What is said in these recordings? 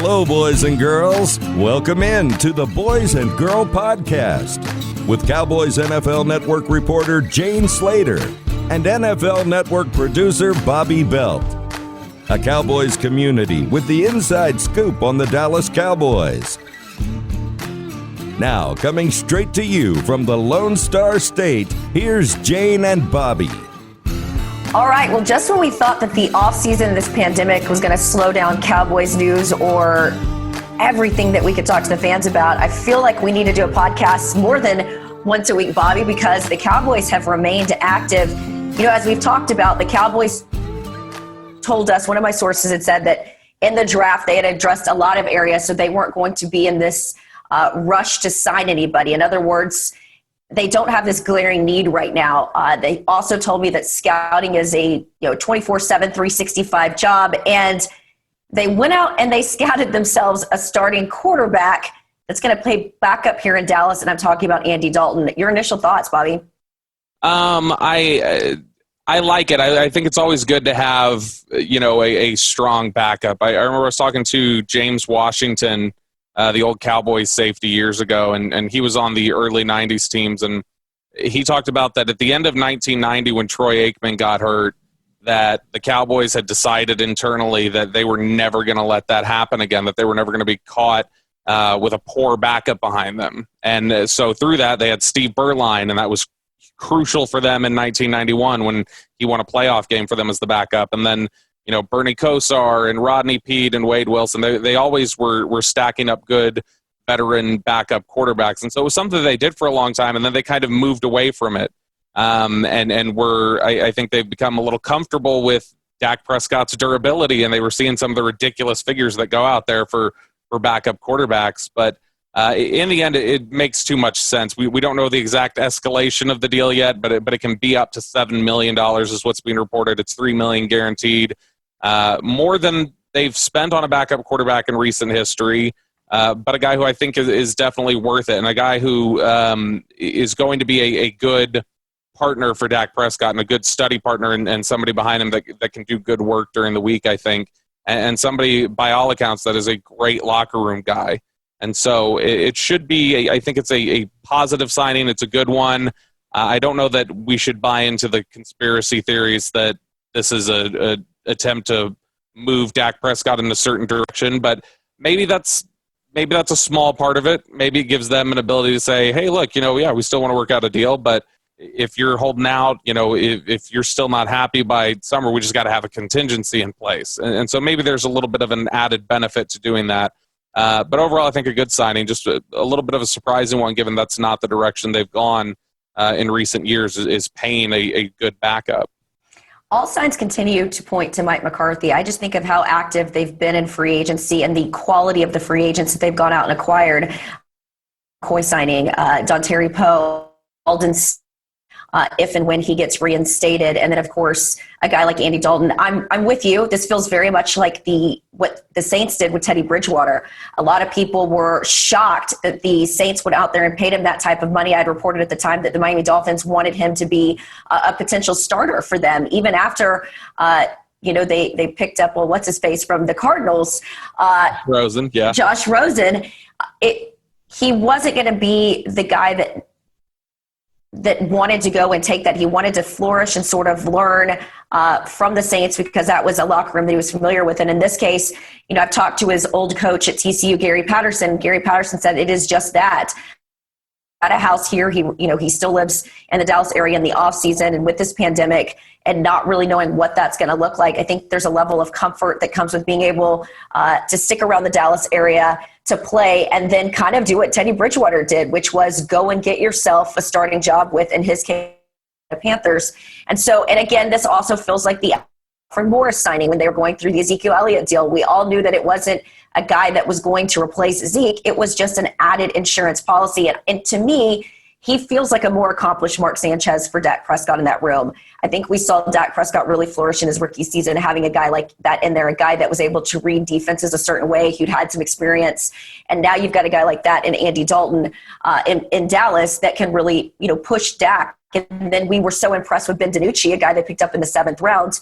Hello, boys and girls. Welcome in to the Boys and Girl Podcast with Cowboys NFL Network reporter Jane Slater and NFL Network producer Bobby Belt. A Cowboys community with the inside scoop on the Dallas Cowboys. Now, coming straight to you from the Lone Star State, here's Jane and Bobby. All right, well, just when we thought that the offseason of this pandemic was going to slow down Cowboys news or everything that we could talk to the fans about, I feel like we need to do a podcast more than once a week, Bobby, because the Cowboys have remained active. You know, as we've talked about, the Cowboys told us, one of my sources had said that in the draft they had addressed a lot of areas, so they weren't going to be in this rush to sign anybody. In other words, they don't have this glaring need right now. They also told me that scouting is a 24/7, 365 job, and they went out and they scouted themselves a starting quarterback that's going to play backup here in Dallas, and I'm talking about Andy Dalton. Your initial thoughts, Bobby? I like it. I think it's always good to have a strong backup. I remember I was talking to James Washington, the old Cowboys safety years ago, and he was on the early 90s teams, and he talked about that at the end of 1990 when Troy Aikman got hurt, that the Cowboys had decided internally that they were never going to let that happen again, that they were never going to be caught with a poor backup behind them. And so through that, they had Steve Berline, and that was crucial for them in 1991 when he won a playoff game for them as the backup. And then Bernie Kosar and Rodney Peete and Wade Wilson, they always were stacking up good veteran backup quarterbacks. And so it was something they did for a long time, and then they kind of moved away from it. I think they've become a little comfortable with Dak Prescott's durability, and they were seeing some of the ridiculous figures that go out there for backup quarterbacks. But in the end, it makes too much sense. We don't know the exact escalation of the deal yet, but it can be up to $7 million is what's being reported. It's $3 million guaranteed. More than they've spent on a backup quarterback in recent history, but a guy who I think is definitely worth it, and a guy who is going to be a good partner for Dak Prescott and a good study partner and somebody behind him that can do good work during the week, I think, and somebody, by all accounts, that is a great locker room guy. And so it should be, I think it's a positive signing. It's a good one. I don't know that we should buy into the conspiracy theories that this is a attempt to move Dak Prescott in a certain direction, but maybe that's a small part of it. Maybe it gives them an ability to say, hey, look, we still want to work out a deal, but if you're holding out, if you're still not happy by summer, we just got to have a contingency in place. And so maybe there's a little bit of an added benefit to doing that. But overall, I think a good signing, just a little bit of a surprising one, given that's not the direction they've gone in recent years, is paying a good backup. All signs continue to point to Mike McCarthy. I just think of how active they've been in free agency and the quality of the free agents that they've gone out and acquired. McCoy signing, Dontari Poe, Alden, if and when he gets reinstated. And then, of course, a guy like Andy Dalton. I'm with you. This feels very much like what the Saints did with Teddy Bridgewater. A lot of people were shocked that the Saints went out there and paid him that type of money. I'd reported at the time that the Miami Dolphins wanted him to be a potential starter for them, even after they picked up, what's his face from the Cardinals? Rosen, yeah. Josh Rosen. He wasn't going to be the guy that wanted to go and take that. He wanted to flourish and sort of learn from the Saints because that was a locker room that he was familiar with. And in this case, I've talked to his old coach at TCU, Gary Patterson. Gary Patterson said it is just that. At a house here, he still lives in the Dallas area in the off season, and with this pandemic and not really knowing what that's going to look like, I think there's a level of comfort that comes with being able to stick around the Dallas area to play and then kind of do what Teddy Bridgewater did, which was go and get yourself a starting job with, in his case, the Panthers. And again, this also feels like the Alfred Morris signing when they were going through the Ezekiel Elliott deal. We all knew that it wasn't a guy that was going to replace Zeke. It was just an added insurance policy. And to me, he feels like a more accomplished Mark Sanchez for Dak Prescott in that room. I think we saw Dak Prescott really flourish in his rookie season, having a guy like that in there, a guy that was able to read defenses a certain way, who'd had some experience. And now you've got a guy like that in Andy Dalton in Dallas that can really, push Dak. And then we were so impressed with Ben DiNucci, a guy they picked up in the 7th round.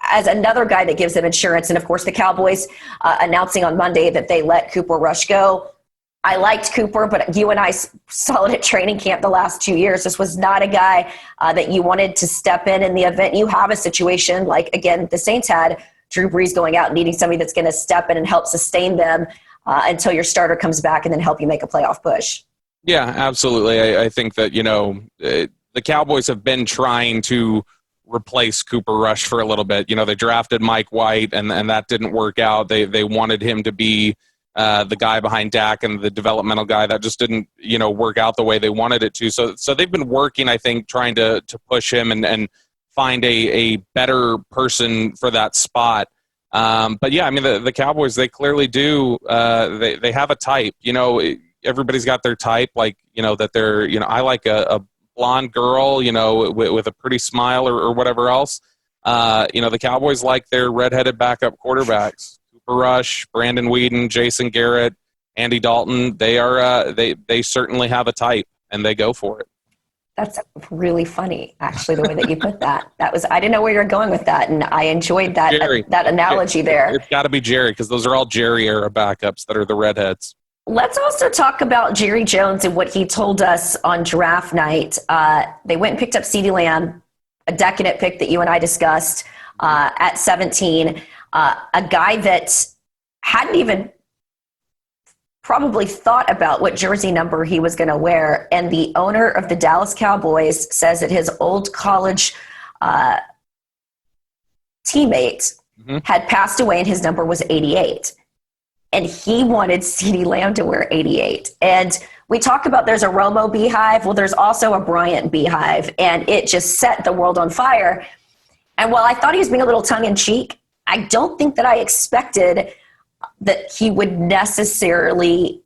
as another guy that gives them insurance. And of course, the Cowboys announcing on Monday that they let Cooper Rush go. I liked Cooper, but you and I saw it at training camp the last 2 years. This was not a guy that you wanted to step in the event you have a situation like, again, the Saints had Drew Brees going out, needing somebody that's going to step in and help sustain them until your starter comes back and then help you make a playoff push. Yeah, absolutely. I think that, the Cowboys have been trying to replace Cooper Rush for a little bit. They drafted Mike White, and that didn't work out. They wanted him to be the guy behind Dak and the developmental guy. That just didn't, work out the way they wanted it to. So they've been working, I think, trying to push him and find a better person for that spot. But yeah, I mean, the Cowboys, they clearly do. They have a type. Everybody's got their type, like, that they're, I like a blonde girl, with a pretty smile or whatever else. The Cowboys like their redheaded backup quarterbacks. Cooper Rush, Brandon Weeden, Jason Garrett, Andy Dalton. They are they certainly have a type, and they go for it. That's really funny, actually, the way that you put that. I didn't know where you were going with that, and I enjoyed that analogy there. It's got to be Jerry, because those are all Jerry-era backups that are the redheads. Let's also talk about Jerry Jones and what he told us on draft night. They went and picked up CeeDee Lamb, a decadent pick that you and I discussed at 17, a guy that hadn't even probably thought about what jersey number he was going to wear. And the owner of the Dallas Cowboys says that his old college teammate had passed away and his number was 88. And he wanted CeeDee Lamb to wear 88. And we talk about there's a Romo beehive. Well, there's also a Bryant beehive. And it just set the world on fire. And while I thought he was being a little tongue-in-cheek, I don't think that I expected that he would necessarily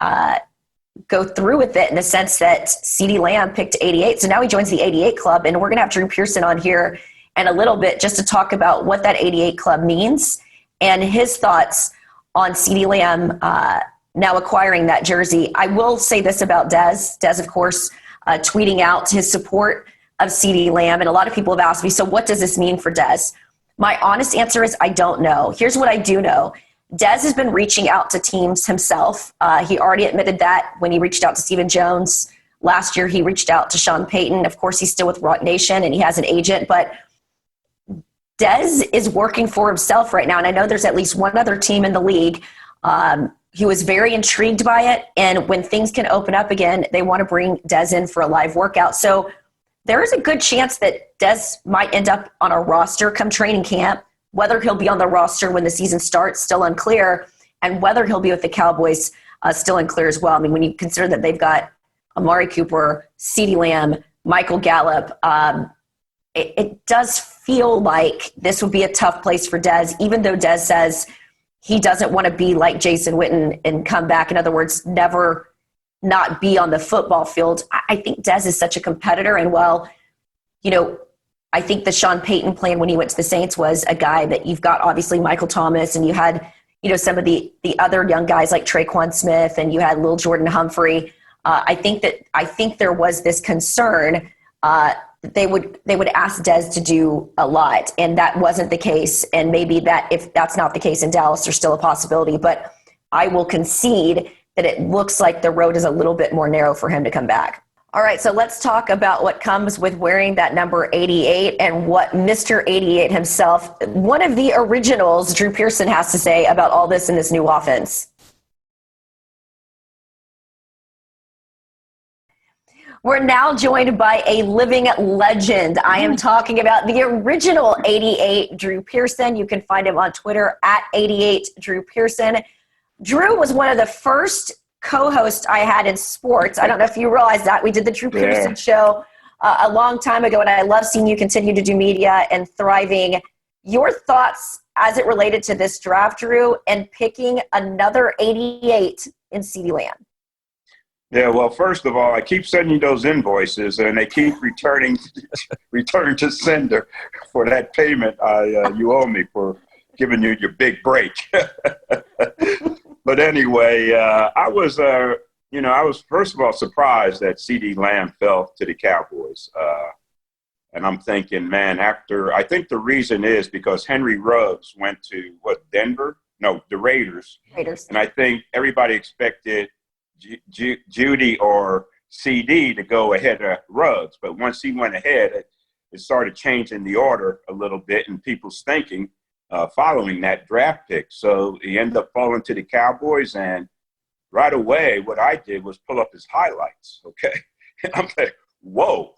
go through with it in the sense that CeeDee Lamb picked 88. So now he joins the 88 club. And we're going to have Drew Pearson on here in a little bit just to talk about what that 88 club means and his thoughts on CeeDee Lamb now acquiring that jersey. I will say this about Dez. Dez, of course, tweeting out his support of CeeDee Lamb. And a lot of people have asked me, so what does this mean for Dez? My honest answer is I don't know. Here's what I do know. Dez has been reaching out to teams himself. He already admitted that when he reached out to Stephen Jones. Last year, he reached out to Sean Payton. Of course, he's still with Rock Nation, and he has an agent. But Dez is working for himself right now, and I know there's at least one other team in the league who is very intrigued by it, and when things can open up again, they want to bring Dez in for a live workout. So there is a good chance that Dez might end up on a roster come training camp. Whether he'll be on the roster when the season starts, still unclear, and whether he'll be with the Cowboys, still unclear as well. I mean, when you consider that they've got Amari Cooper, CeeDee Lamb, Michael Gallup, it does feel like this would be a tough place for Dez, even though Dez says he doesn't want to be like Jason Witten and come back. In other words, never not be on the football field. I think Dez is such a competitor. And while, I think the Sean Payton plan when he went to the Saints was a guy that you've got obviously Michael Thomas, and you had, some of the other young guys like Traquan Smith, and you had Lil Jordan Humphrey. I think there was this concern they would ask Dez to do a lot, and that wasn't the case. And maybe that if that's not the case in Dallas, there's still a possibility. But I will concede that it looks like the road is a little bit more narrow for him to come back. All right, so let's talk about what comes with wearing that number 88 and what Mr. 88 himself, one of the originals, Drew Pearson, has to say about all this in this new offense. We're now joined by a living legend. I am talking about the original 88, Drew Pearson. You can find him on Twitter at 88 Drew Pearson. Drew was one of the first co-hosts I had in sports. I don't know if you realize that. We did the Drew Pearson show a long time ago, and I love seeing you continue to do media and thriving. Your thoughts as it related to this draft, Drew, and picking another 88 in CeeDee Lamb? Yeah, well, first of all, I keep sending you those invoices, and they keep returning to sender for that payment you owe me for giving you your big break. But anyway, I was first of all surprised that CeeDee Lamb fell to the Cowboys. And I'm thinking, man, I think the reason is because Henry Ruggs went to, Denver? No, the Raiders. And I think everybody expected Judy or CD to go ahead of Ruggs. But once he went ahead, it started changing the order a little bit in people's thinking following that draft pick. So he ended up falling to the Cowboys. And right away, what I did was pull up his highlights, okay? And I'm like, whoa,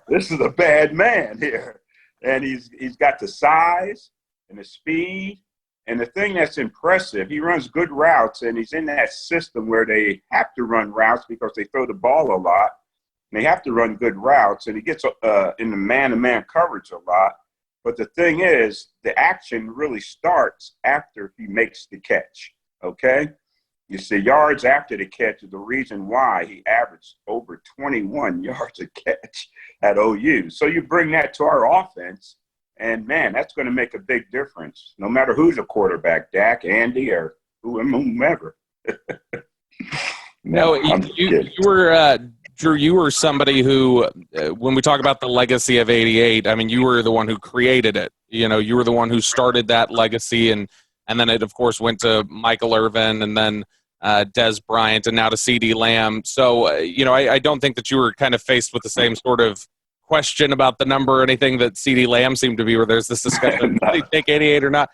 this is a bad man here. And he's got the size and the speed. And the thing that's impressive, he runs good routes, and he's in that system where they have to run routes because they throw the ball a lot. And they have to run good routes, and he gets in the man-to-man coverage a lot. But the thing is, the action really starts after he makes the catch, okay? You see, yards after the catch is the reason why he averaged over 21 yards a catch at OU. So you bring that to our offense, and, man, that's going to make a big difference, no matter who's a quarterback, Dak, Andy, or whomever. No, you were Drew, you were somebody who, when we talk about the legacy of 88, I mean, you were the one who created it. You know, you were the one who started that legacy, and then it, of course, went to Michael Irvin and then Des Bryant and now to C.D. Lamb. So, I don't think that you were kind of faced with the same sort of question about the number or anything that C.D. Lamb seemed to be, where there's this discussion, do they take 88 or not?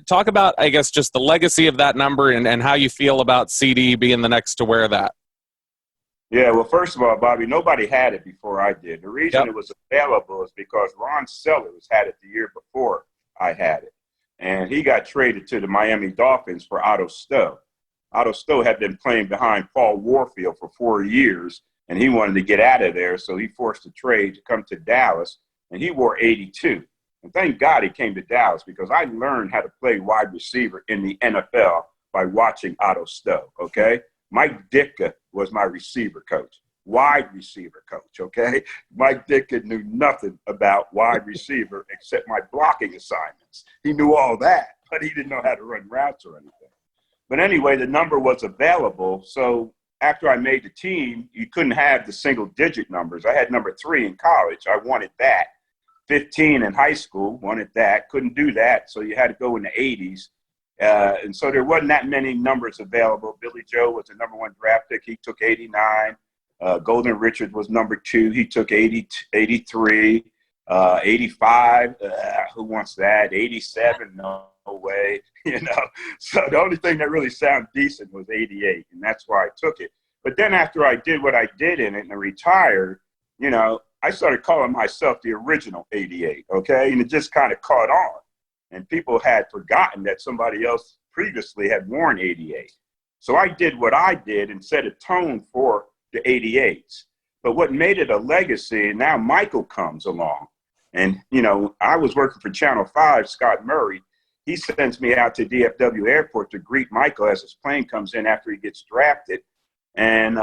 Talk about, I guess, just the legacy of that number and how you feel about C.D. being the next to wear that. Yeah, well, first of all, Bobby, nobody had it before I did. The reason it was available is because Ron Sellers had it the year before I had it. And he got traded to the Miami Dolphins for Otto Stowe. Otto Stowe had been playing behind Paul Warfield for 4 years, and he wanted to get out of there, so he forced a trade to come to Dallas, and he wore 82. And thank God he came to Dallas, because I learned how to play wide receiver in the NFL by watching Otto Stowe, okay? Mike Ditka was my receiver coach, wide receiver coach, okay? Mike Ditka knew nothing about wide receiver except my blocking assignments. He knew all that, but he didn't know how to run routes or anything. But anyway, the number was available, so after I made the team, you couldn't have the single-digit numbers. I had number 3 in college. I wanted that. 15 in high school, wanted that. Couldn't do that, so you had to go in the 80s. And so there wasn't that many numbers available. Billy Joe was the number 1 draft pick. He took 89. Golden Richard was number 2. He took 80, 83, 85. Who wants that? 87, no way. So the only thing that really sounded decent was 88, and that's why I took it. But then after I did what I did in it and I retired, I started calling myself the original 88, okay? And it just kind of caught on. And people had forgotten that somebody else previously had worn 88. So I did what I did and set a tone for the 88s. But what made it a legacy, and now Michael comes along. And, I was working for Channel 5, Scott Murray. He sends me out to DFW Airport to greet Michael as his plane comes in after he gets drafted. And,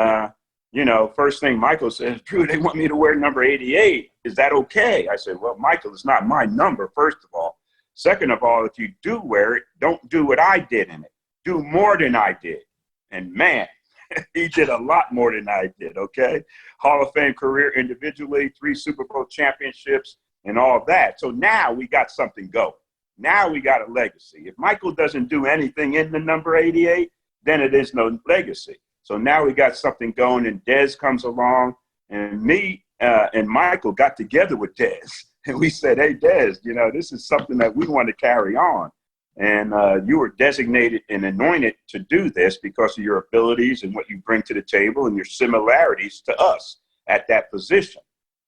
first thing Michael says, Drew, they want me to wear number 88. Is that okay? I said, well, Michael, it's not my number, first of all. Second of all, if you do wear it, don't do what I did in it. Do more than I did. And, man, he did a lot more than I did, okay? Hall of Fame career individually, 3 Super Bowl championships, and all that. So now we got something going. Now we got a legacy. If Michael doesn't do anything in the number 88, then it is no legacy. So now we got something going, and Dez comes along, and me and Michael got together with Dez. And we said, hey, Dez, this is something that we want to carry on. And you were designated and anointed to do this because of your abilities and what you bring to the table and your similarities to us at that position.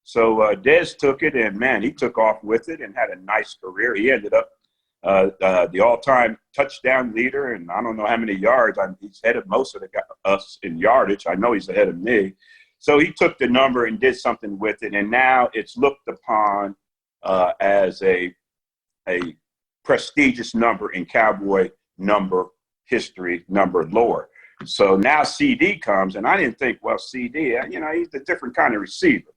So Dez took it, and, man, he took off with it and had a nice career. He ended up the all-time touchdown leader, and I don't know how many yards. He's ahead of most of us in yardage. I know he's ahead of me. So he took the number and did something with it, and now it's looked upon as a prestigious number in Cowboy number history, number lore. So now CD comes, and I didn't think, well, CD, he's a different kind of receiver.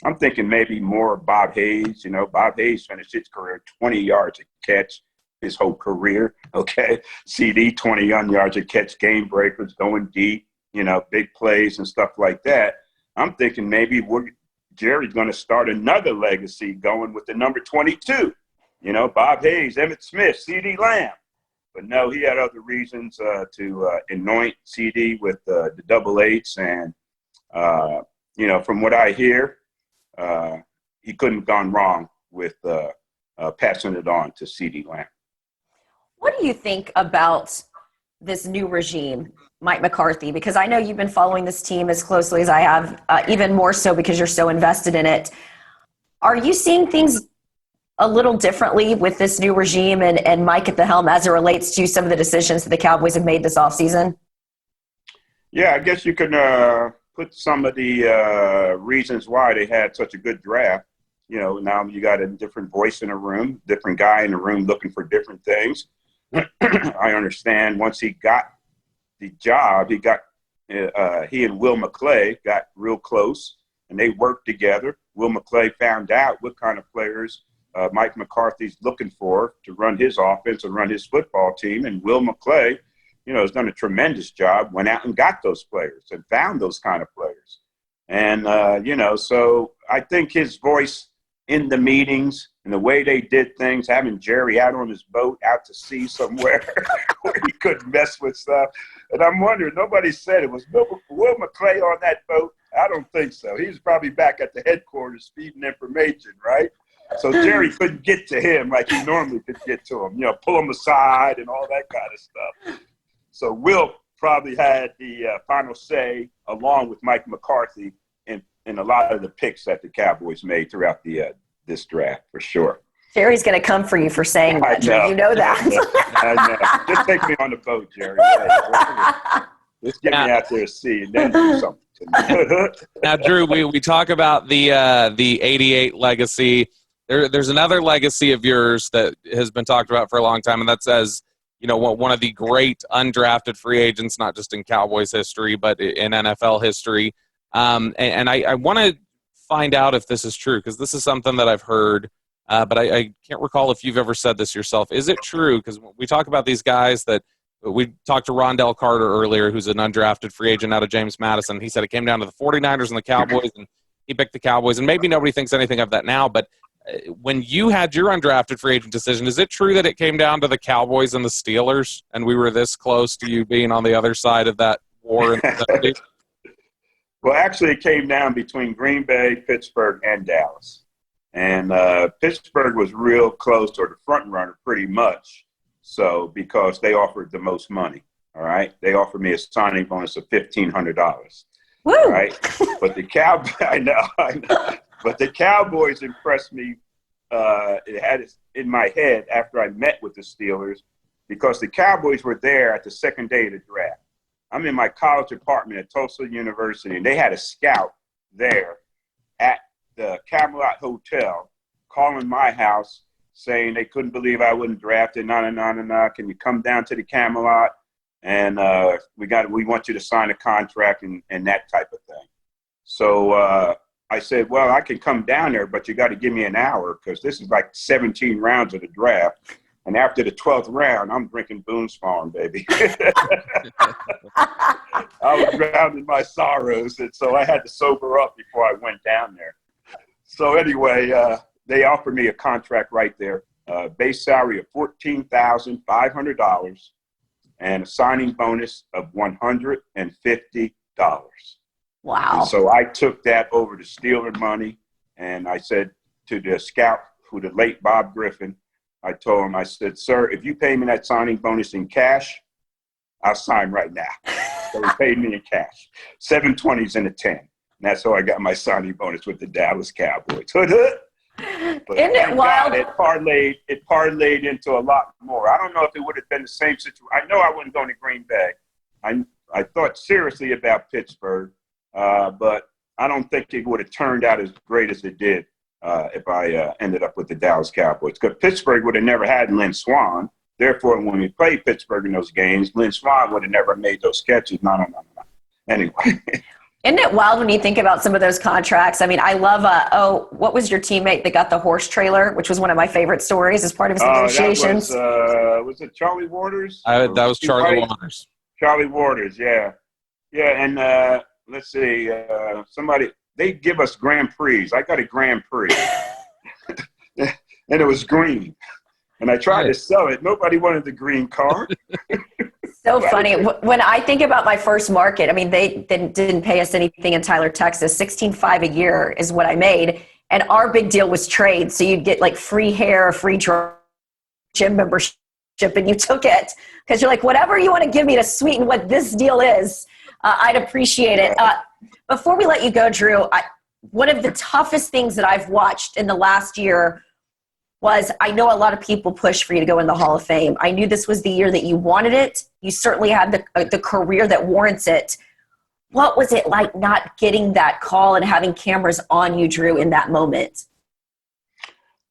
I'm thinking maybe more Bob Hayes. Bob Hayes finished his career 20 yards a catch his whole career, okay? CD, 21 yards a catch, game breakers, going deep, big plays and stuff like that. I'm thinking maybe we're Jerry's going to start another legacy going with the number 22. You know, Bob Hayes, Emmitt Smith, C.D. Lamb. But no, he had other reasons to anoint C.D. with the double eights. And, you know, from what I hear, he couldn't have gone wrong with passing it on to C.D. Lamb. What do you think about this new regime, Mike McCarthy? Because I know you've been following this team as closely as I have, even more so because you're so invested in it. Are you seeing things a little differently with this new regime and Mike at the helm as it relates to some of the decisions that the Cowboys have made this offseason? Yeah, I guess you can put some of the reasons why they had such a good draft. You know, now you got a different voice in a room, different guy in the room looking for different things. I understand once he got the job, he and Will McClay got real close, and they worked together. Will McClay found out what kind of players Mike McCarthy's looking for to run his offense and run his football team. And Will McClay, you know, has done a tremendous job, went out and got those players and found those kind of players. And, you know, so I think his voice in the meetings and the way they did things, having Jerry out on his boat out to sea somewhere where he couldn't mess with stuff. And I'm wondering, nobody said it was Will McClay on that boat. I don't think so. He was probably back at the headquarters feeding information, right? So Jerry couldn't get to him like he normally could get to him, you know, pull him aside and all that kind of stuff. So Will probably had the final say along with Mike McCarthy in a lot of the picks that the Cowboys made throughout this draft, for sure. Jerry's going to come for you for saying that, Drew. You know that. I know. Just take me on the boat, Jerry. Just get me out there to sea and then do something. Now, Drew, we talk about the 88 legacy. There's another legacy of yours that has been talked about for a long time, and that says, you know, one of the great undrafted free agents, not just in Cowboys history, but in NFL history. And I want to find out if this is true, because this is something that I've heard, but I can't recall if you've ever said this yourself. Is it true? Because we talk about these guys that we talked to Rondell Carter earlier, who's an undrafted free agent out of James Madison. He said it came down to the 49ers and the Cowboys, and he picked the Cowboys. And maybe nobody thinks anything of that now, but when you had your undrafted free agent decision, is it true that it came down to the Cowboys and the Steelers, and we were this close to you being on the other side of that war in the 70s? Well, actually, it came down between Green Bay, Pittsburgh, and Dallas. And Pittsburgh was real close, or the front runner pretty much, so because they offered the most money, all right? They offered me a signing bonus of $1,500. Woo! All right? But the Cowboys, I know. But the Cowboys impressed me. It had it in my head after I met with the Steelers, because the Cowboys were there at the second day of the draft. I'm in my college apartment at Tulsa University, and they had a scout there at the Camelot Hotel calling my house saying they couldn't believe I wasn't drafted. Can you come down to the Camelot? And we want you to sign a contract and that type of thing. So I said, well, I can come down there, but you got to give me an hour, because this is like 17 rounds of the draft. And after the 12th round, I'm drinking Boone's Farm, baby. I was drowned in my sorrows, and so I had to sober up before I went down there. So anyway, they offered me a contract right there, base salary of $14,500 and a signing bonus of $150. Wow. And so I took that over to Steeler money, and I said to the scout, who the late Bob Griffin, I told him, I said, sir, if you pay me that signing bonus in cash, I'll sign right now. So he paid me in cash, 720s and a 10. And that's how I got my signing bonus with the Dallas Cowboys. But isn't it wild? God, it parlayed into a lot more. I don't know if it would have been the same situation. I know I wouldn't go to Green Bay. I thought seriously about Pittsburgh, but I don't think it would have turned out as great as it did if I ended up with the Dallas Cowboys. Because Pittsburgh would have never had Lynn Swann. Therefore, when we played Pittsburgh in those games, Lynn Swann would have never made those catches. No. Anyway. Isn't it wild when you think about some of those contracts? I mean, I love, what was your teammate that got the horse trailer, which was one of my favorite stories as part of his negotiations? Was it Charlie Waters? That was Charlie Waters. Charlie Waters, yeah. Yeah, and let's see, somebody they give us Grand Prix. I got a Grand Prix. And it was green. And I tried to sell it. Nobody wanted the green car. So funny. When I think about my first market, I mean, they didn't pay us anything in Tyler, Texas. $16,500 a year is what I made. And our big deal was trade. So you'd get like free hair, free gym membership, and you took it because you're like, whatever you want to give me to sweeten what this deal is, I'd appreciate it. Before we let you go, Drew, one of the toughest things that I've watched in the last year was, I know a lot of people push for you to go in the Hall of Fame. I knew this was the year that you wanted it. You certainly had the career that warrants it. What was it like not getting that call and having cameras on you, Drew, in that moment?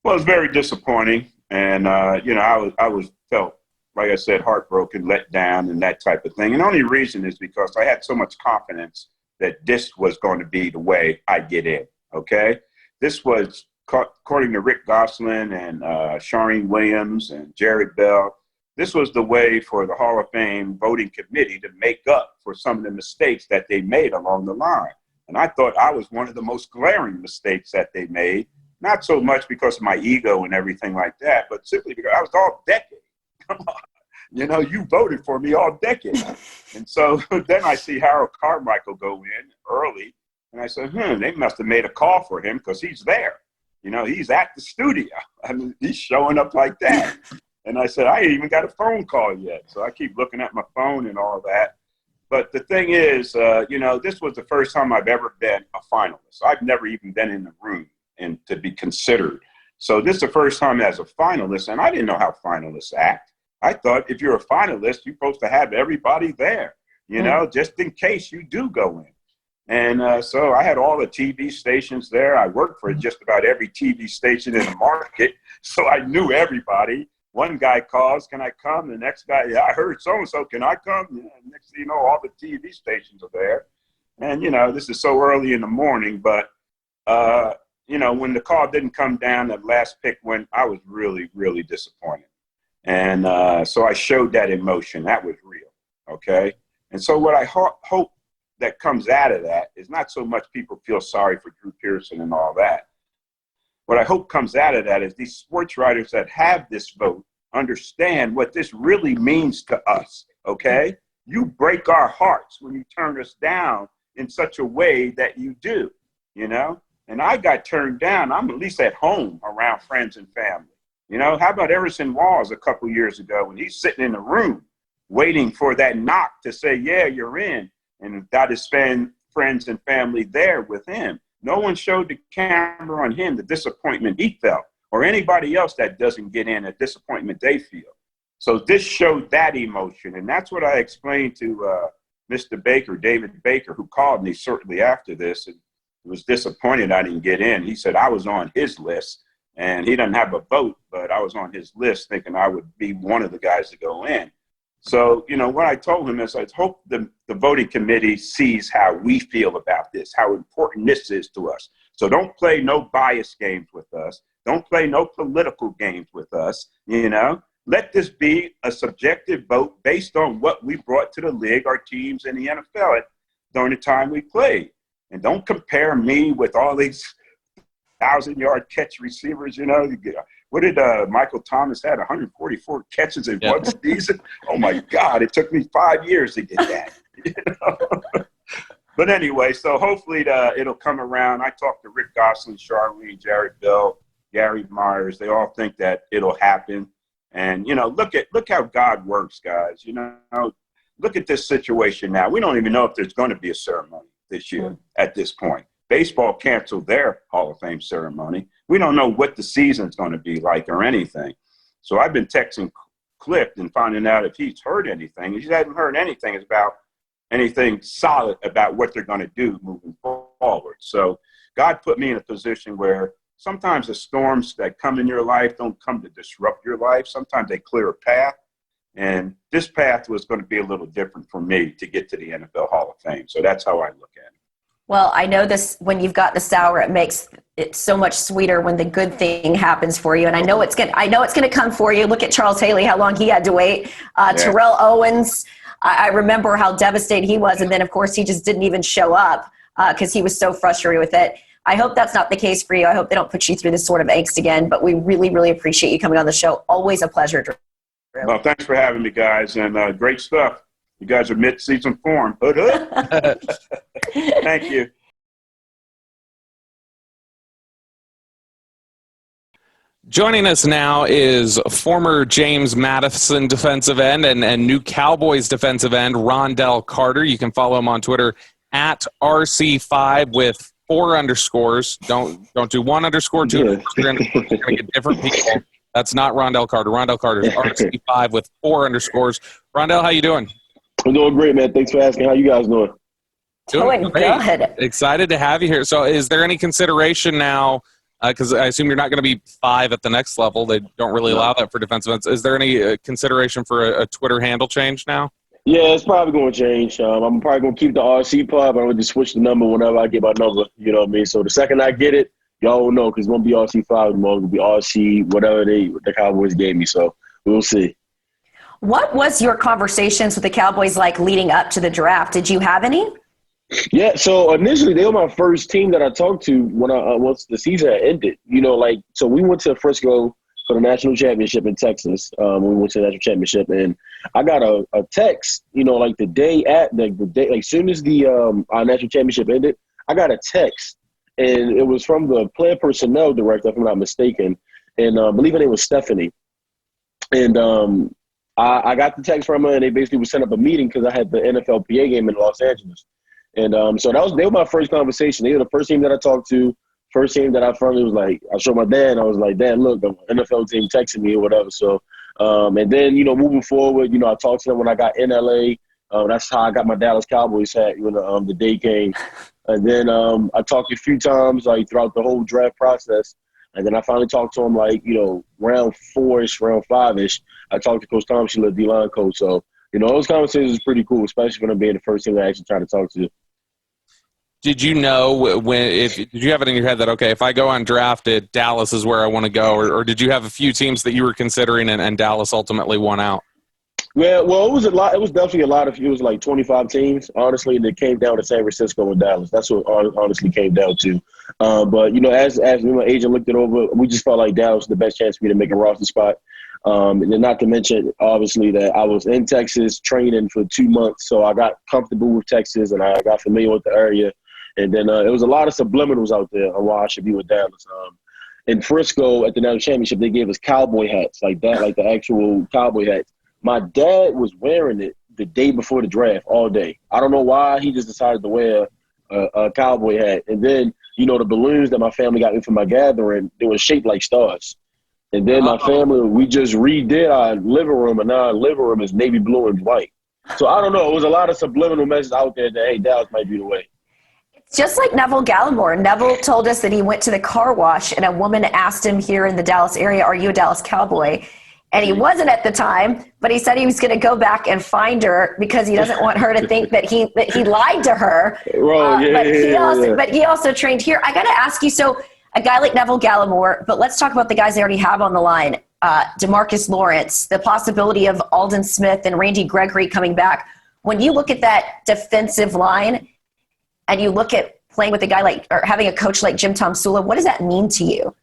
Well, it was very disappointing. And, I was felt, like I said, heartbroken, let down, and that type of thing. And the only reason is because I had so much confidence that this was going to be the way I get in, okay? This was, according to Rick Gosselin and Shareen Williams and Jerry Bell, this was the way for the Hall of Fame voting committee to make up for some of the mistakes that they made along the line. And I thought I was one of the most glaring mistakes that they made, not so much because of my ego and everything like that, but simply because I was all decade. Come on. You voted for me all decade. And so then I see Harold Carmichael go in early, and I said, they must have made a call for him because he's there. He's at the studio. I mean, he's showing up like that. And I said, I ain't even got a phone call yet. So I keep looking at my phone and all that. But the thing is, this was the first time I've ever been a finalist. I've never even been in the room and to be considered. So this is the first time as a finalist, and I didn't know how finalists act. I thought if you're a finalist, you're supposed to have everybody there, just in case you do go in. And so I had all the TV stations there. I worked for just about every TV station in the market, so I knew everybody. One guy calls, can I come? The next guy, yeah, I heard so-and-so, can I come? Yeah, next thing you know, all the TV stations are there. And, this is so early in the morning, but, when the call didn't come down, that last pick went, I was really, really disappointed. And so I showed that emotion. That was real, okay? And so what I hope that comes out of that is not so much people feel sorry for Drew Pearson and all that. What I hope comes out of that is these sports writers that have this vote understand what this really means to us, okay? You break our hearts when you turn us down in such a way that you do, And I got turned down. I'm at least at home around friends and family. How about Everson Walls a couple years ago when he's sitting in the room waiting for that knock to say, yeah, you're in, and got his friends and family there with him. No one showed the camera on him the disappointment he felt, or anybody else that doesn't get in, a disappointment they feel. So this showed that emotion, and that's what I explained to Mr. Baker, David Baker, who called me shortly after this and was disappointed I didn't get in. He said I was on his list. And he doesn't have a vote, but I was on his list thinking I would be one of the guys to go in. So, what I told him is I hope the voting committee sees how we feel about this, how important this is to us. So don't play no bias games with us. Don't play no political games with us, Let this be a subjective vote based on what we brought to the league, our teams in the NFL during the time we played. And don't compare me with all these 1,000-yard catch receivers, What did Michael Thomas had? 144 catches in one season? Oh, my God. It took me 5 years to get that. But anyway, so hopefully it'll come around. I talked to Rick Gosselin, Charlene, Jared Bell, Gary Myers. They all think that it'll happen. And, look how God works, guys. Look at this situation now. We don't even know if there's going to be a ceremony this year at this point. Baseball canceled their Hall of Fame ceremony. We don't know what the season's going to be like or anything. So I've been texting Cliff and finding out if he's heard anything. He hasn't heard anything about anything solid about what they're going to do moving forward. So God put me in a position where sometimes the storms that come in your life don't come to disrupt your life. Sometimes they clear a path. And this path was going to be a little different for me to get to the NFL Hall of Fame. So that's how I look at it. Well, I know this, when you've got the sour, it makes it so much sweeter when the good thing happens for you. And I know it's going to come for you. Look at Charles Haley, how long he had to wait. Terrell Owens, I remember how devastated he was. And then, of course, he just didn't even show up. because he was so frustrated with it. I hope that's not the case for you. I hope they don't put you through this sort of angst again, but we really, really appreciate you coming on the show. Always a pleasure, Drew. Well, thanks for having me, guys, and great stuff. You guys are mid-season form. Hood, hood. Thank you. Joining us now is former James Madison defensive end and new Cowboys defensive end, Rondell Carter. You can follow him on Twitter at RC5 with 4 underscores. Don't do 1 underscore, 2 underscores. You're going to get different people. That's not Rondell Carter. Rondell Carter is RC5 with 4 underscores. Rondell, how you doing? I'm doing great, man. Thanks for asking. How you guys doing? Doing good. Excited to have you here. So is there any consideration now, because I assume you're not going to be 5 at the next level. They don't really allow that for defensive ends. Is there any consideration for a Twitter handle change now? Yeah, it's probably going to change. I'm probably going to keep the RC part, but I'm going to just switch the number whenever I get my number. You know what I mean? So the second I get it, y'all will know, because it won't be RC5 anymore. It'll be RC, whatever the Cowboys gave me. So we'll see. What was your conversations with the Cowboys like leading up to the draft? Did you have any? Yeah, so initially they were my first team that I talked to when once the season had ended. So we went to Frisco for the national championship in Texas. We went to the national championship, and I got a text. The day at the day, like soon as the our national championship ended, I got a text, and it was from the player personnel director, if I'm not mistaken, and I believe her name was Stephanie, and I got the text from her, and they basically would set up a meeting because I had the NFLPA game in Los Angeles. And so they were my first conversation. They were the first team that I talked to, first team that I finally was like, I showed my dad, and I was like, Dad, look, the NFL team texted me or whatever. So, and then, moving forward, I talked to them when I got in LA. That's how I got my Dallas Cowboys hat when the day came. And then I talked a few times, like, throughout the whole draft process. And then I finally talked to him, like, round 4-ish, round 5-ish. I talked to Coach Thompson, the D-line coach. So, those conversations is pretty cool, especially when I'm being the first team I actually try to talk to. Did you know did you have it in your head that, okay, if I go undrafted, Dallas is where I want to go? Or did you have a few teams that you were considering and Dallas ultimately won out? Yeah, well, it was a lot. It was definitely a lot of – it was like 25 teams, honestly, and it came down to San Francisco and Dallas. That's what it honestly came down to. But, as my agent looked it over, we just felt like Dallas was the best chance for me to make a roster spot. And then not to mention, obviously, that I was in Texas training for 2 months, so I got comfortable with Texas and I got familiar with the area. And then it was a lot of subliminals out there on why I should be with Dallas. In Frisco at the national championship, they gave us cowboy hats like that, like the actual cowboy hats. My dad was wearing it the day before the draft all day. I don't know why. He just decided to wear a cowboy hat. And then, the balloons that my family got me for my gathering, they were shaped like stars. And then my family, we just redid our living room, and now our living room is navy blue and white. So I don't know. It was a lot of subliminal messages out there that, hey, Dallas might be the way. Just like Neville Gallimore. Neville told us that he went to the car wash and a woman asked him here in the Dallas area, are you a Dallas Cowboy? And he wasn't at the time, but he said he was going to go back and find her because he doesn't want her to think that he lied to her. But he also trained here. I got to ask you, so a guy like Neville Gallimore, but let's talk about the guys they already have on the line. DeMarcus Lawrence, the possibility of Aldon Smith and Randy Gregory coming back. When you look at that defensive line, and you look at playing with a guy or having a coach like Jim Tomsula, what does that mean to you?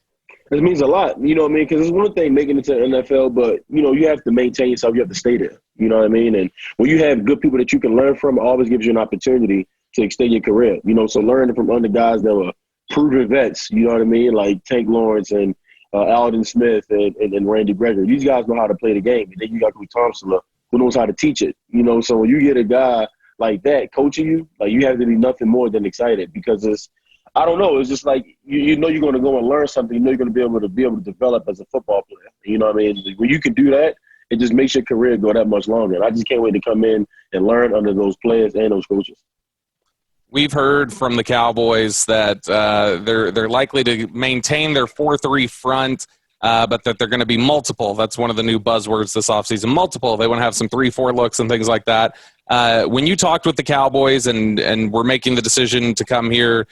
It means a lot, you know what I mean? Because it's one thing making it to the NFL, but, you have to maintain yourself. You have to stay there, you know what I mean? And when you have good people that you can learn from, it always gives you an opportunity to extend your career, So learning from other guys that were proven vets, you know what I mean? Like Tank Lawrence and Aldon Smith and Randy Gregory. These guys know how to play the game. And then you got Coach Thompson, who knows how to teach it, So when you get a guy like that coaching you, like you have to be nothing more than excited because it's just like you're going to go and learn something. You're going to be able to develop as a football player. You know what I mean? When you can do that, it just makes your career go that much longer. And I just can't wait to come in and learn under those players and those coaches. We've heard from the Cowboys that they're likely to maintain their 4-3 front, but that they're going to be multiple. That's one of the new buzzwords this offseason. Multiple. They want to have some 3-4 looks and things like that. When you talked with the Cowboys and were making the decision to come here,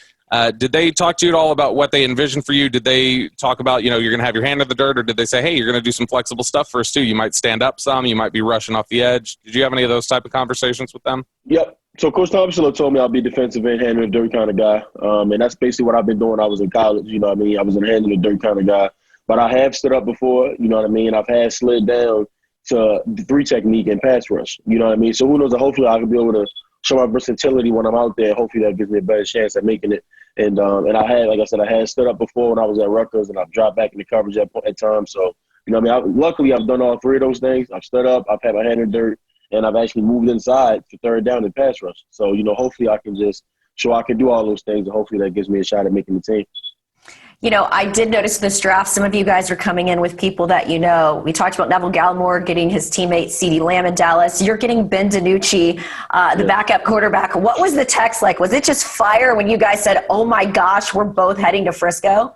did they talk to you at all about what they envisioned for you? Did they talk about, you're going to have your hand in the dirt, or did they say, hey, you're going to do some flexible stuff for us too? You might stand up some, you might be rushing off the edge. Did you have any of those type of conversations with them? Yep. So Coach Thompson told me I'll be defensive end, handling the dirt kind of guy. And that's basically what I've been doing. I was in college, you know what I mean? I was a handling the dirt kind of guy. But I have stood up before, you know what I mean? I've had slid down to the 3 technique and pass rush, you know what I mean? So who knows, hopefully I can be able to show my versatility when I'm out there. Hopefully that gives me a better chance at making it. And I had, like I said, I had stood up before when I was at Rutgers, and I've dropped back in the coverage at times. So, you know what I mean? Luckily, I've done all 3 of those things. I've stood up, I've had my hand in dirt, and I've actually moved inside for third down and pass rush. So, you know, hopefully I can just show I can do all those things, and hopefully that gives me a shot at making the team. You know, I did notice this draft, some of you guys are coming in with people that you know. We talked about Neville Gallimore getting his teammate CeeDee Lamb in Dallas. You're getting Ben DiNucci, the backup quarterback. What was the text like? Was it just fire when you guys said, oh, my gosh, we're both heading to Frisco?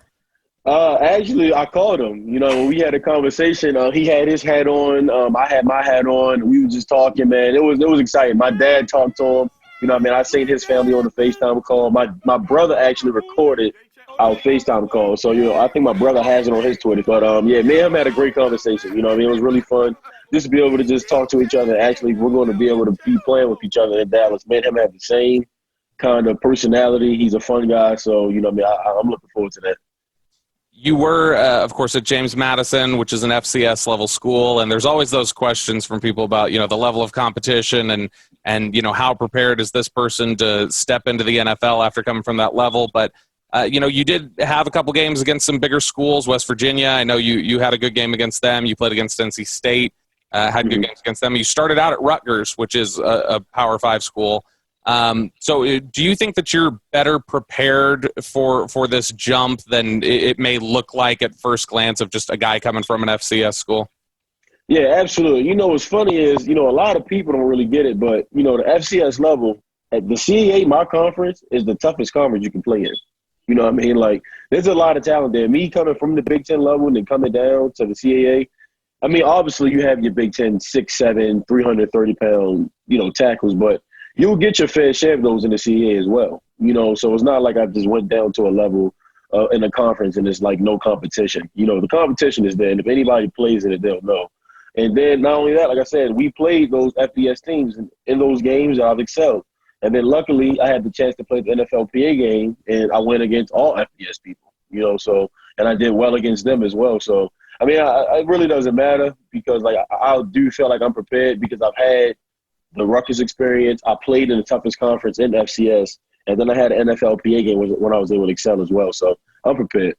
Actually, I called him. You know, when we had a conversation, he had his hat on. I had my hat on. We were just talking, man. It was exciting. My dad talked to him. You know what I mean? I seen his family on the FaceTime call. My brother actually recorded our FaceTime call. So, you know, I think my brother has it on his Twitter. But, yeah, me and him had a great conversation. You know what I mean? It was really fun just to be able to just talk to each other. Actually, we're going to be able to be playing with each other in Dallas. Me and him have the same kind of personality. He's a fun guy. So, you know what I mean? I'm looking forward to that. You were, of course, at James Madison, which is an FCS level school, and there's always those questions from people about, you know, the level of competition and you know, how prepared is this person to step into the NFL after coming from that level. But you know, you did have a couple games against some bigger schools, West Virginia. I know you had a good game against them. You played against NC State, had good games against them. You started out at Rutgers, which is a Power 5 school. So do you think that you're better prepared for this jump than it may look like at first glance of just a guy coming from an FCS school? Yeah, absolutely. You know, what's funny is, you know, a lot of people don't really get it, but, you know, the FCS level at the CAA, my conference, is the toughest conference you can play in. You know what I mean? Like, there's a lot of talent there. Me coming from the Big Ten level and then coming down to the CAA, I mean, obviously you have your Big Ten 6'7", 330-pound, you know, tackles, but you'll get your fair share of those in the CAA as well. You know, so it's not like I just went down to a level in a conference and it's like no competition. You know, the competition is there, and if anybody plays in it, they'll know. And then not only that, like I said, we played those FBS teams in those games. I've excelled. And then luckily I had the chance to play the NFLPA game, and I went against all FBS people, you know, so, and I did well against them as well. So, I mean, it really doesn't matter because, like, I do feel like I'm prepared because I've had the Rutgers experience. I played in the toughest conference in FCS, and then I had an NFLPA game when I was able to excel as well. So I'm prepared.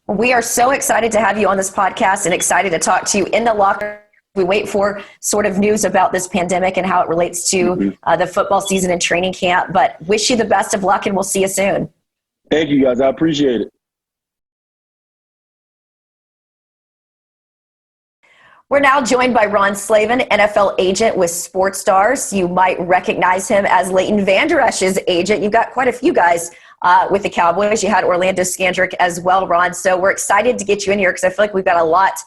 We are so excited to have you on this podcast and excited to talk to you in the locker. We wait for sort of news about this pandemic and how it relates to the football season and training camp. But wish you the best of luck, and we'll see you soon. Thank you, guys. I appreciate it. We're now joined by Ron Slavin, NFL agent with Sports Stars. You might recognize him as Leighton Vander Esch's agent. You've got quite a few guys with the Cowboys. You had Orlando Scandrick as well, Ron. So we're excited to get you in here because I feel like we've got a lot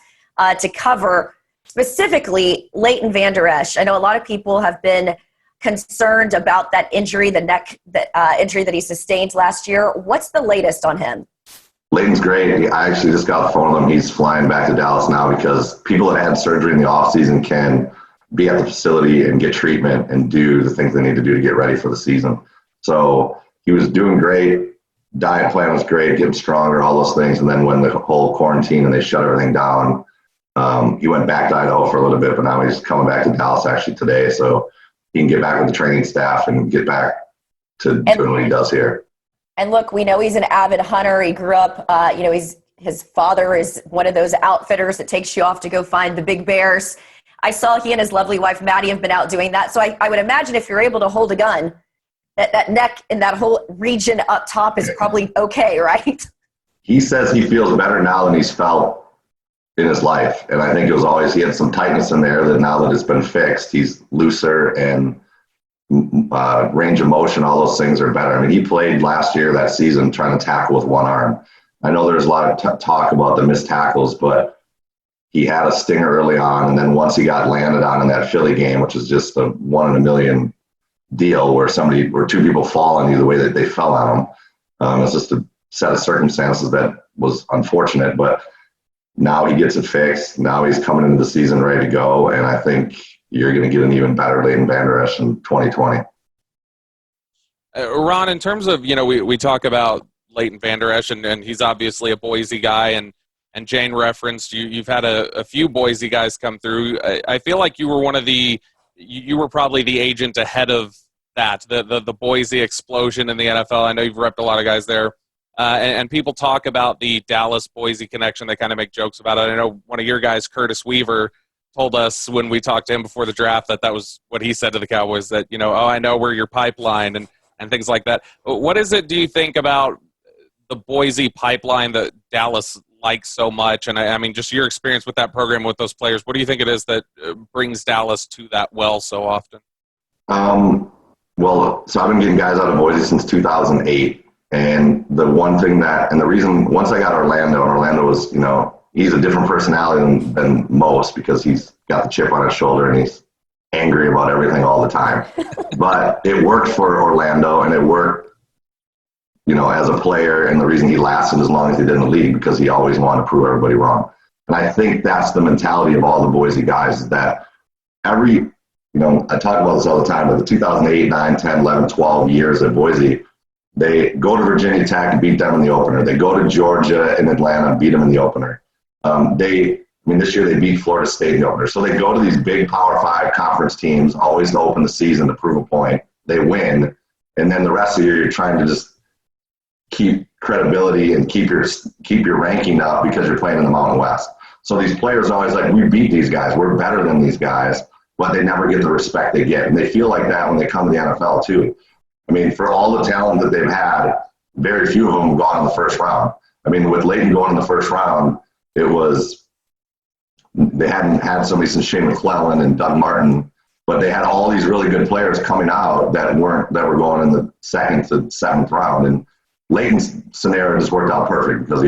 to cover. Specifically, Leighton Vander Esch. I know a lot of people have been concerned about that injury, the neck injury that he sustained last year. What's the latest on him? Leighton's great. I actually just got the phone with him. He's flying back to Dallas now because people that had surgery in the offseason can be at the facility and get treatment and do the things they need to do to get ready for the season. So he was doing great. Diet plan was great, getting stronger, all those things. And then when the whole quarantine and they shut everything down, he went back to Idaho for a little bit, but now he's coming back to Dallas actually today. So he can get back with the training staff and get back to doing what he does here. And look, we know he's an avid hunter. He grew up, his father is one of those outfitters that takes you off to go find the big bears. I saw he and his lovely wife, Maddie, have been out doing that. So I would imagine if you're able to hold a gun, that neck and that whole region up top is probably okay, right? He says he feels better now than he's felt in his life. And I think it was always, he had some tightness in there that now that it's been fixed, he's looser and range of motion, all those things are better. I mean, he played last year, that season, trying to tackle with one arm. I know there's a lot of talk about the missed tackles, but he had a stinger early on. And then once he got landed on in that Philly game, which is just a 1 in a million deal where two people fall on you the way that they fell on him. It's just a set of circumstances that was unfortunate, but now he gets it fixed. Now he's coming into the season ready to go. And I think you're going to get an even better Leighton Vander Esch in 2020. Ron, in terms of, we talk about Leighton Vander Esch, and he's obviously a Boise guy, and Jane referenced you've had a few Boise guys come through. I feel like you were you were probably the agent ahead of that, the Boise explosion in the NFL. I know you've repped a lot of guys there. And people talk about the Dallas-Boise connection. They kind of make jokes about it. I know one of your guys, Curtis Weaver, told us when we talked to him before the draft that was what he said to the Cowboys, that, I know we're your pipeline and things like that. What is it, do you think, about the Boise pipeline that Dallas likes so much? And I mean, just your experience with that program, with those players, what do you think it is that brings Dallas to that well so often? Well, so I've been getting guys out of Boise since 2008. And the one thing and the reason, once I got Orlando was, he's a different personality than most, because he's got the chip on his shoulder and he's angry about everything all the time. But it worked for Orlando, and it worked, as a player, and the reason he lasted as long as he did in the league, because he always wanted to prove everybody wrong. And I think that's the mentality of all the Boise guys, is that I talk about this all the time, but the 2008, 9, 10, 11, 12 years at Boise, they go to Virginia Tech and beat them in the opener. They go to Georgia and Atlanta and beat them in the opener. This year they beat Florida State in the opener. So they go to these big Power 5 conference teams, always to open the season to prove a point. They win. And then the rest of the year you're trying to just keep credibility and keep your ranking up because you're playing in the Mountain West. So these players are always like, we beat these guys. We're better than these guys. But they never get the respect they get. And they feel like that when they come to the NFL too. For all the talent that they've had, very few of them have gone in the first round. With Leighton going in the first round, they hadn't had somebody since Shane McClellan and Doug Martin, but they had all these really good players coming out that were going in the 2nd to 7th round. And Leighton's scenario just worked out perfect, because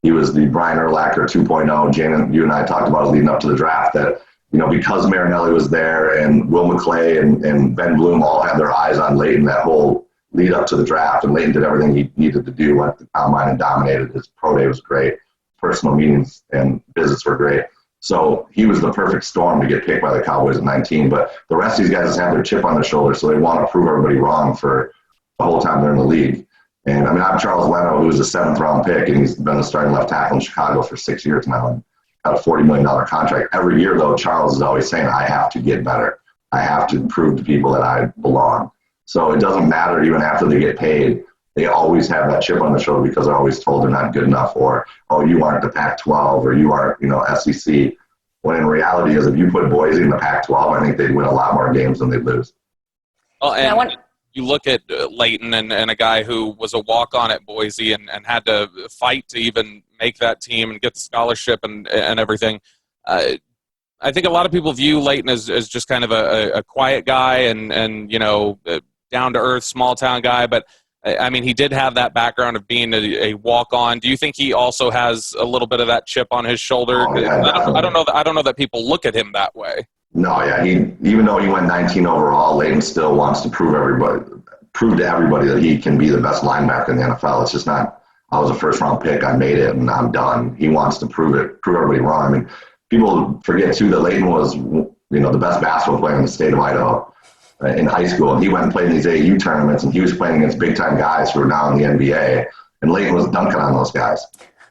he was the Brian Urlacher 2.0. Jane, you and I talked about it leading up to the draft, that because Marinelli was there and Will McClay and Ben Bloom all had their eyes on Leighton that whole lead up to the draft, and Leighton did everything he needed to do, went to the combine and dominated. His pro day was great. Personal meetings and visits were great. So he was the perfect storm to get picked by the Cowboys at 19. But the rest of these guys have their chip on their shoulder, so they want to prove everybody wrong for the whole time they're in the league. And I have Charles Leno, who was a 7th round pick, and he's been a starting left tackle in Chicago for 6 years now, and got a $40 million contract. Every year, though, Charles is always saying, I have to get better. I have to prove to people that I belong. So it doesn't matter, even after they get paid, they always have that chip on their shoulder, because they're always told they're not good enough, or, oh, you aren't the Pac-12, or you aren't, SEC. When in reality is, if you put Boise in the Pac-12, I think they'd win a lot more games than they'd lose. Well, and you look at Leighton and a guy who was a walk-on at Boise and had to fight to even make that team and get the scholarship and everything. I think a lot of people view Leighton as just kind of a quiet guy and down-to-earth, small-town guy, but he did have that background of being a walk-on. Do you think he also has a little bit of that chip on his shoulder? Oh, yeah, I don't know that people look at him that way. No, yeah. Even though he went 19 overall, Leighton still wants to prove to everybody that he can be the best linebacker in the NFL. It's just not, I was a first-round pick, I made it, and I'm done. He wants to prove everybody wrong. People forget, too, that Leighton was, the best basketball player in the state of Idaho in high school. And he went and played in these AAU tournaments, and he was playing against big-time guys who are now in the NBA, and Leighton was dunking on those guys.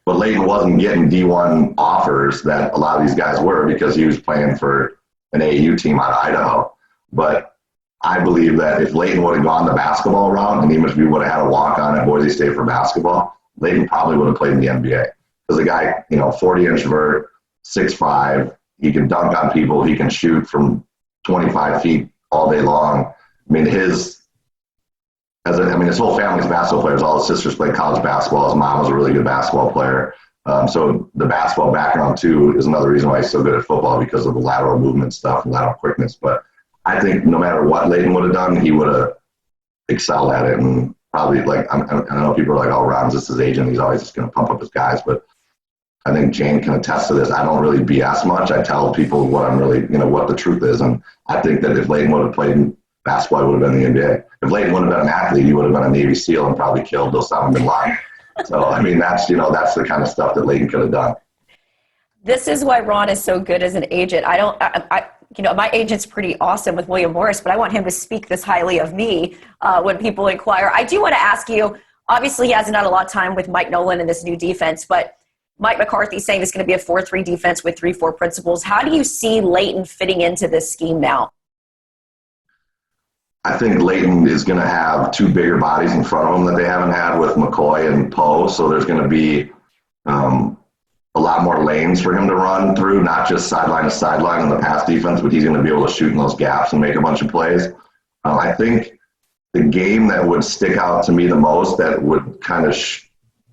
But Leighton wasn't getting D1 offers that a lot of these guys were, because he was playing for an AAU team out of Idaho. But I believe that if Leighton would have gone the basketball route, and even if we would have had a walk-on at Boise State for basketball, Leighton probably would have played in the NBA. Because the guy, 40-inch vert, 6'5", he can dunk on people, he can shoot from 25 feet all day long. His whole family's basketball players. All his sisters played college basketball. His mom was a really good basketball player. So the basketball background, too, is another reason why he's so good at football, because of the lateral movement stuff and lateral quickness. But I think no matter what Leighton would have done, he would have excelled at it. And probably, I know people are like, oh, Ron's just his agent. He's always just going to pump up his guys. But I think Jane can attest to this. I don't really BS much. I tell people what I'm really, what the truth is. And I think that if Leighton would have played basketball, he would have been in the NBA. If Leighton would have been an athlete, he would have been a Navy SEAL and probably killed Osama bin Laden. So, that's the kind of stuff that Leighton could have done. This is why Ron is so good as an agent. my agent's pretty awesome with William Morris, but I want him to speak this highly of me when people inquire. I do want to ask you, obviously he hasn't had a lot of time with Mike Nolan in this new defense, but Mike McCarthy's saying it's going to be a 4-3 defense with 3-4 principles. How do you see Leighton fitting into this scheme now? I think Leighton is going to have two bigger bodies in front of him that they haven't had with McCoy and Poe. So there's going to be a lot more lanes for him to run through, not just sideline to sideline in the pass defense, but he's going to be able to shoot in those gaps and make a bunch of plays. I think the game that would stick out to me the most, that would kind of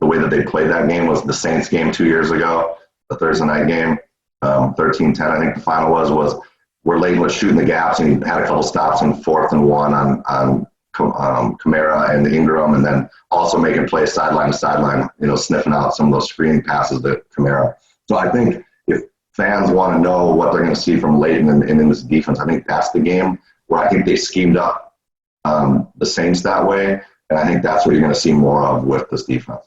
the way that they played that game, was the Saints game 2 years ago, the Thursday night game, 13-10, I think the final was where Leighton was shooting the gaps, and he had a couple stops in 4th and 1 on Kamara and Ingram, and then also making plays sideline to sideline, sniffing out some of those screening passes to Kamara. So I think if fans want to know what they're going to see from Leighton and in this defense, I think that's the game where I think they schemed up the Saints that way, and I think that's what you're going to see more of with this defense.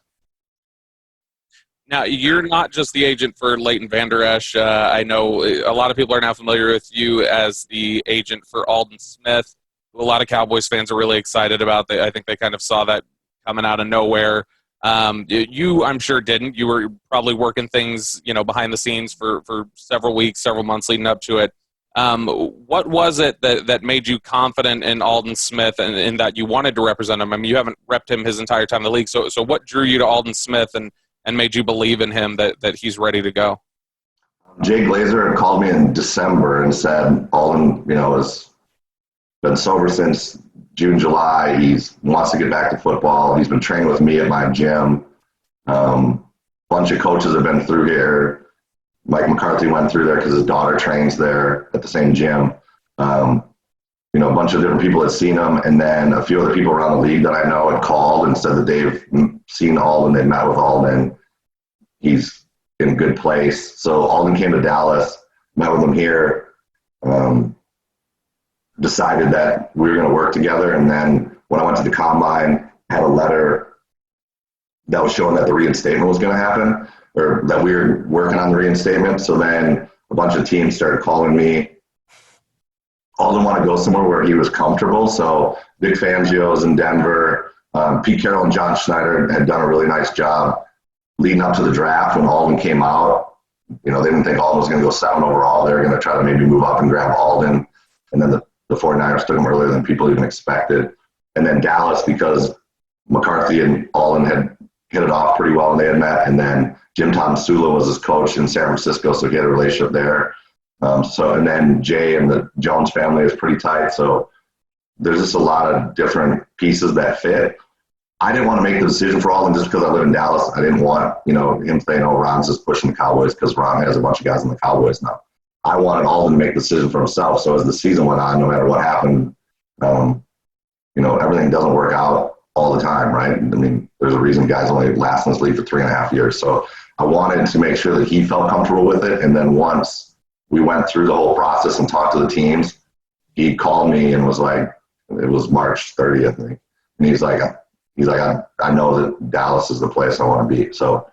Now, you're not just the agent for Leighton Vander Esch. I know a lot of people are now familiar with you as the agent for Aldon Smith, who a lot of Cowboys fans are really excited about. I think they kind of saw that coming out of nowhere. You, I'm sure, didn't. You were probably working things, behind the scenes for several weeks, several months leading up to it. What was it that made you confident in Aldon Smith and in that you wanted to represent him? I mean, you haven't repped him his entire time in the league. So what drew you to Aldon Smith and made you believe in him that he's ready to go? Jay Glazer called me in December and said Aldon, has been sober since June, July. He wants to get back to football. He's been training with me at my gym. Bunch of coaches have been through here. Mike McCarthy went through there because his daughter trains there at the same gym. A bunch of different people had seen him, and then a few other people around the league that I know had called and said that they've seen Aldon, they met with Aldon. He's in a good place. So Aldon came to Dallas, met with him here, decided that we were going to work together, and then when I went to the Combine, had a letter that was showing that the reinstatement was going to happen, or that we were working on the reinstatement. So then a bunch of teams started calling me. Aldon wanted to go somewhere where he was comfortable. So Vic Fangio's in Denver. Pete Carroll and John Schneider had done a really nice job leading up to the draft when Aldon came out. They didn't think Aldon was going to go 7 overall. They were going to try to maybe move up and grab Aldon. And then the 49ers took him earlier than people even expected. And then Dallas, because McCarthy and Aldon had hit it off pretty well when they had met. And then Jim Tomsula was his coach in San Francisco, so he had a relationship there. And then Jay and the Jones family is pretty tight. So there's just a lot of different pieces that fit. I didn't want to make the decision for Aldon just because I live in Dallas. I didn't want, him saying, Ron's just pushing the Cowboys, because Ron has a bunch of guys in the Cowboys now. I wanted Aldon to make the decision for himself. So as the season went on, no matter what happened, everything doesn't work out all the time, right? I mean, there's a reason guys only last in this league for 3.5 years. So I wanted to make sure that he felt comfortable with it. And then once we went through the whole process and talked to the teams, he called me and was like, it was March 30th, I think. And he's like, I know that Dallas is the place I want to be. So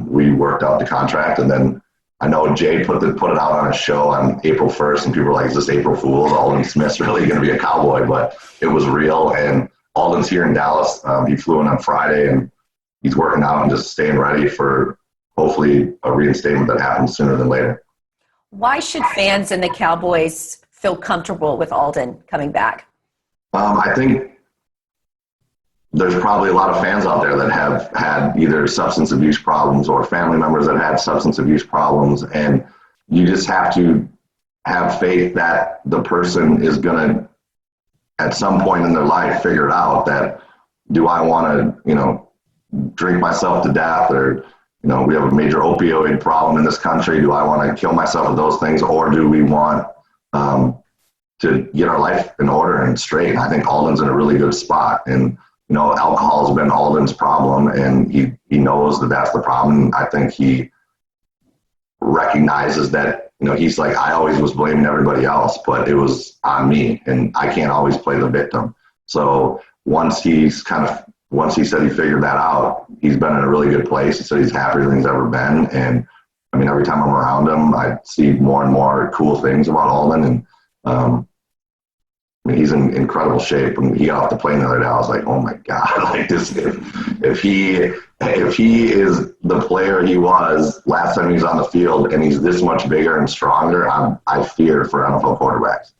we worked out the contract, and then I know Jay put it out on a show on April 1st, and people were like, is this April Fool's? Aldon Smith's really going to be a Cowboy, but it was real. And Aldon's here in Dallas. He flew in on Friday, and he's working out and just staying ready for hopefully a reinstatement that happens sooner than later. Why should fans and the Cowboys feel comfortable with Aldon coming back? I think there's probably a lot of fans out there that have had either substance abuse problems or family members that had substance abuse problems. And you just have to have faith that the person is going to, at some point in their life, figure it out that, do I want to, drink myself to death, or, we have a major opioid problem in this country. Do I want to kill myself with those things, or do we want to get our life in order and straight? And I think Aldon's in a really good spot. And, alcohol has been Aldon's problem, and he knows that that's the problem. I think he recognizes that, he's like, I always was blaming everybody else, but it was on me, and I can't always play the victim. So once he said he figured that out, he's been in a really good place. He said he's happier than he's ever been, and I mean, every time I'm around him, I see more and more cool things about Alden. And I mean, he's in incredible shape. When he got off the plane the other day, I was like, oh my God, like this, if he is the player he was last time he was on the field and he's this much bigger and stronger, I fear for NFL quarterbacks.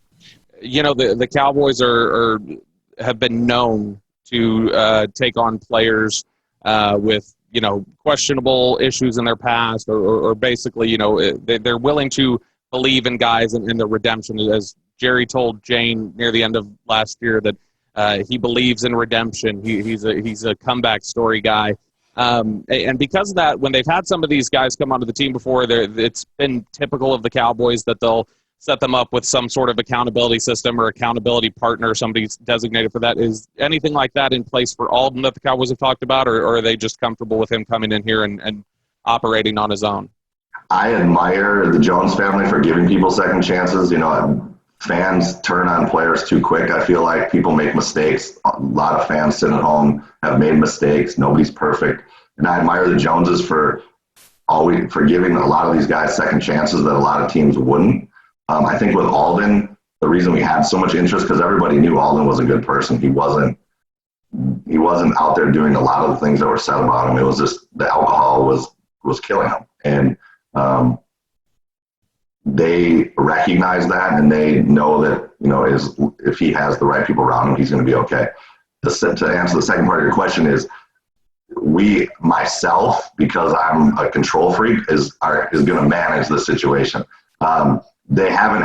You know, the Cowboys have been known to take on players with, you know, questionable issues in their past, or basically, you know, they're willing to believe in guys and their redemption. As Jerry told Jane near the end of last year that he believes in redemption. He's a comeback story guy. And because of that, when they've had some of these guys come onto the team before, it's been typical of the Cowboys that they'll set them up with some sort of accountability system or accountability partner, somebody's designated for that. Is anything like that in place for Alden that the Cowboys have talked about, or are they just comfortable with him coming in here and operating on his own? I admire the Jones family for giving people second chances. You know, fans turn on players too quick. I feel like people make mistakes. A lot of fans sitting at home have made mistakes. Nobody's perfect. And I admire the Joneses for giving a lot of these guys second chances that a lot of teams wouldn't. I think with Alden, the reason we had so much interest, because everybody knew Alden was a good person. He wasn't out there doing a lot of the things that were said about him. It was just the alcohol was killing him. And they recognize that, and they know that, you know, if he has the right people around him, he's going to be okay. To answer the second part of your question is, myself, because I'm a control freak, is going to manage the situation. They haven't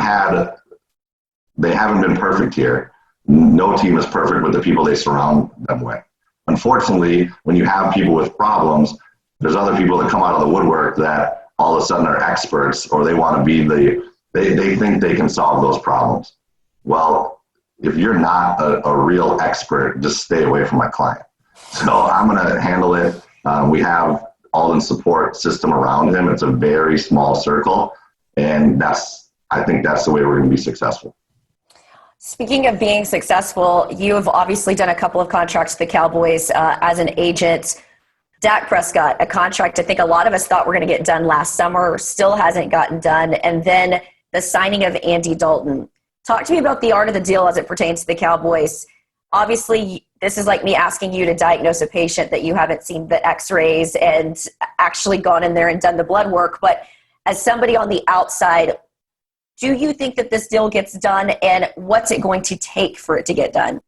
been perfect here. No team is perfect with the people they surround them with. Unfortunately, when you have people with problems, there's other people that come out of the woodwork that all of a sudden are experts, or they want to be they think they can solve those problems. Well, if you're not a real expert, just stay away from my client. So I'm going to handle it. We have Alden's support system around him. It's a very small circle, and I think that's the way we're going to be successful. Speaking of being successful, you have obviously done a couple of contracts with the Cowboys as an agent. Dak Prescott, a contract I think a lot of us thought were going to get done last summer, still hasn't gotten done. And then the signing of Andy Dalton. Talk to me about the art of the deal as it pertains to the Cowboys. Obviously, this is like me asking you to diagnose a patient that you haven't seen the x-rays and actually gone in there and done the blood work. But as somebody on the outside, do you think that this deal gets done, and what's it going to take for it to get done?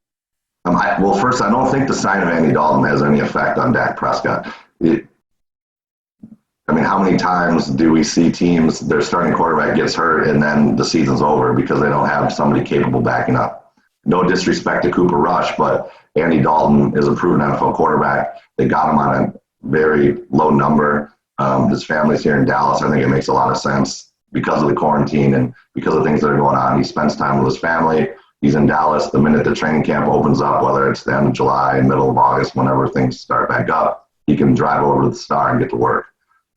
Well, first, I don't think the sign of Andy Dalton has any effect on Dak Prescott. How many times do we see teams, their starting quarterback gets hurt and then the season's over because they don't have somebody capable backing up? No disrespect to Cooper Rush, but Andy Dalton is a proven NFL quarterback. They got him on a very low number. His family's here in Dallas. I think it makes a lot of sense because of the quarantine and because of things that are going on. He spends time with his family. He's in Dallas. The minute the training camp opens up, whether it's the end of July, middle of August, whenever things start back up, he can drive over to the Star and get to work.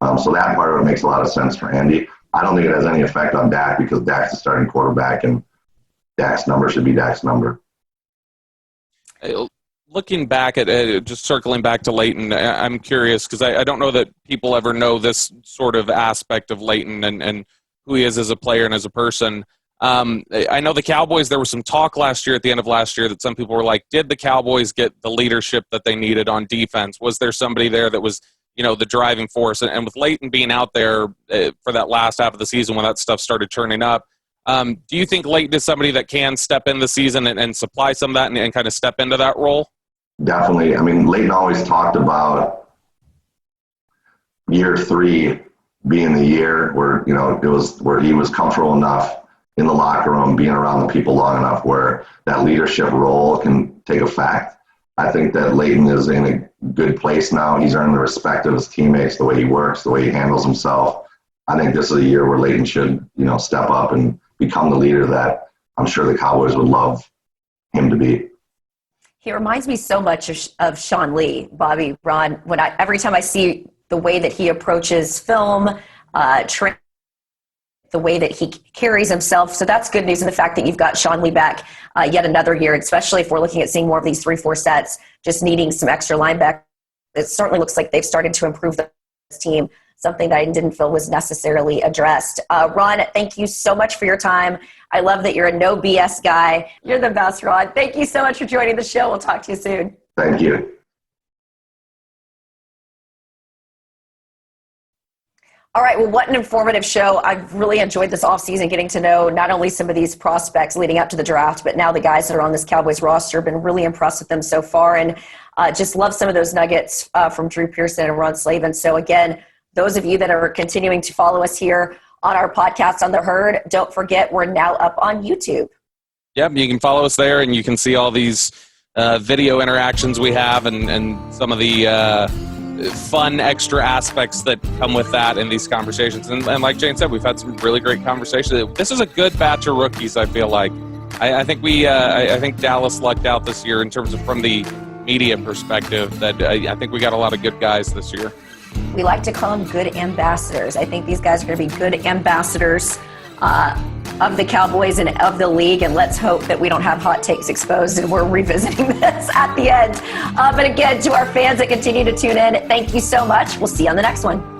So that part of it makes a lot of sense for Andy. I don't think it has any effect on Dak because Dak's the starting quarterback and Dak's number should be Dak's number. Looking back at just circling back to Leighton, I'm curious because I don't know that people ever know this sort of aspect of Leighton and who he is as a player and as a person. I know the Cowboys, there was some talk last year at the end of last year that some people were like, did the Cowboys get the leadership that they needed on defense? Was there somebody there that was, the driving force? And with Leighton being out there for that last half of the season when that stuff started turning up, do you think Leighton is somebody that can step in the season and supply some of that and kind of step into that role? Definitely. Leighton always talked about year 3 being the year where, it was where he was comfortable enough in the locker room, being around the people long enough where that leadership role can take effect. I think that Leighton is in a good place now. He's earned the respect of his teammates, the way he works, the way he handles himself. I think this is a year where Leighton should, step up and become the leader that I'm sure the Cowboys would love him to be. He reminds me so much of Sean Lee, Bobby, Ron. Every time I see the way that he approaches film, the way that he carries himself. So that's good news in the fact that you've got Sean Lee back yet another year, especially if we're looking at seeing more of these 3-4 sets, just needing some extra linebackers. It certainly looks like they've started to improve this team something that I didn't feel was necessarily addressed. Ron, thank you so much for your time. I love that you're a no BS guy. You're the best, Ron. Thank you so much for joining the show. We'll talk to you soon. Thank you. All right, well, what an informative show. I've really enjoyed this offseason, getting to know not only some of these prospects leading up to the draft, but now the guys that are on this Cowboys roster. Been really impressed with them so far, and just love some of those nuggets from Drew Pearson and Ron Slavin. So again, those of you that are continuing to follow us here on our podcast on The Herd, don't forget we're now up on YouTube. Yep, you can follow us there, and you can see all these video interactions we have and some of the fun extra aspects that come with that in these conversations. And like Jane said, we've had some really great conversations. This is a good batch of rookies, I feel like. I think I think Dallas lucked out this year in terms of from the media perspective that I think we got a lot of good guys this year. We like to call them good ambassadors. I think these guys are going to be good ambassadors of the Cowboys and of the league, and let's hope that we don't have hot takes exposed and we're revisiting this at the end. But again, to our fans that continue to tune in, thank you so much. We'll see you on the next one.